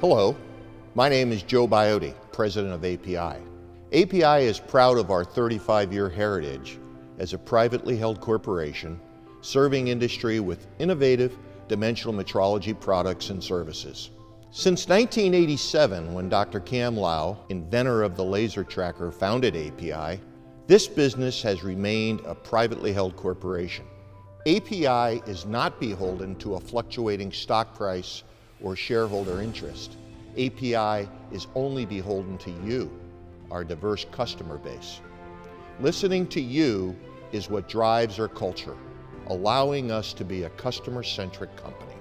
Hello, my name is Joe Biotti, president of API. API is proud of our 35-year heritage as a privately held corporation serving industry with innovative dimensional metrology products and services. Since 1987, when Dr. Cam Lau, inventor of the laser tracker, founded API, this business has remained a privately held corporation. API is not beholden to a fluctuating stock price or shareholder interest. API is only beholden to you, our diverse customer base. Listening to you is what drives our culture, allowing us to be a customer-centric company.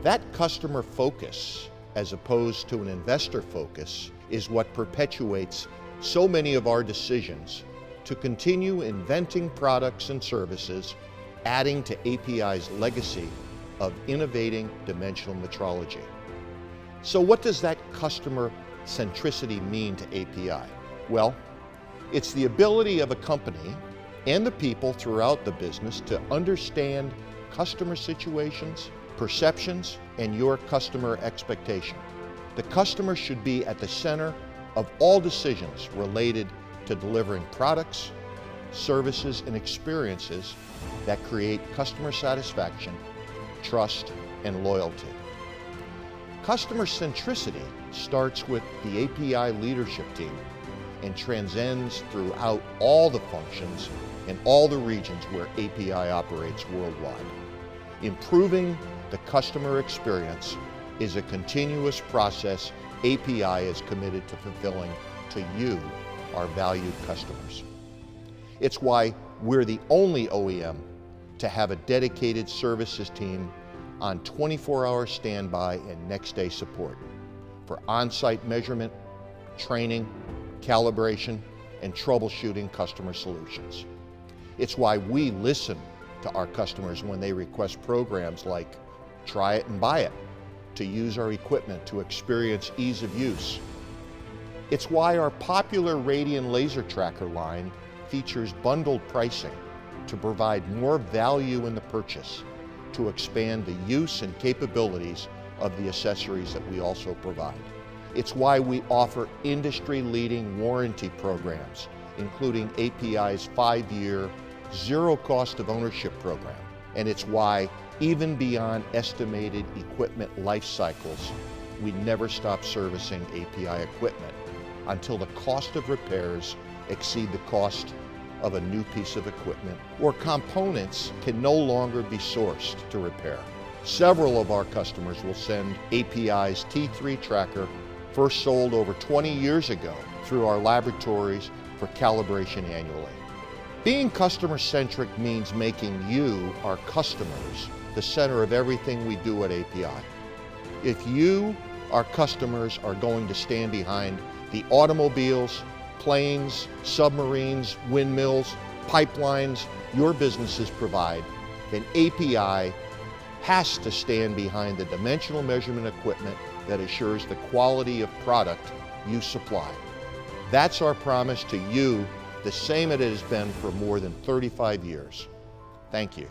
That customer focus, as opposed to an investor focus, is what perpetuates so many of our decisions to continue inventing products and services, adding to API's legacy of innovating dimensional metrology. So what does that customer centricity mean to API? Well, it's the ability of a company and the people throughout the business to understand customer situations, perceptions, and your customer expectation. The customer should be at the center of all decisions related to delivering products, services, and experiences that create customer satisfaction, trust, and loyalty. Customer centricity starts with the API leadership team and transcends throughout all the functions in all the regions where API operates worldwide. Improving the customer experience is a continuous process API is committed to fulfilling to you, our valued customers. It's why we're the only OEM to have a dedicated services team on 24-hour standby and next-day support for on-site measurement, training, calibration, and troubleshooting customer solutions. It's why we listen to our customers when they request programs like Try It and Buy It, to use our equipment to experience ease of use. It's why our popular Radian laser tracker line features bundled pricing to provide more value in the purchase, to expand the use and capabilities of the accessories that we also provide. It's why we offer industry-leading warranty programs, including API's 5-year zero cost of ownership program. And it's why, even beyond estimated equipment life cycles, we never stop servicing API equipment until the cost of repairs exceed the cost of a new piece of equipment, or components can no longer be sourced to repair. Several of our customers will send API's T3 tracker, first sold over 20 years ago, through our laboratories for calibration annually. Being customer-centric means making you, our customers, the center of everything we do at API. If you, our customers, are going to stand behind the automobiles, planes, submarines, windmills, pipelines your businesses provide, then API has to stand behind the dimensional measurement equipment that assures the quality of product you supply. That's our promise to you, the same it has been for more than 35 years. Thank you.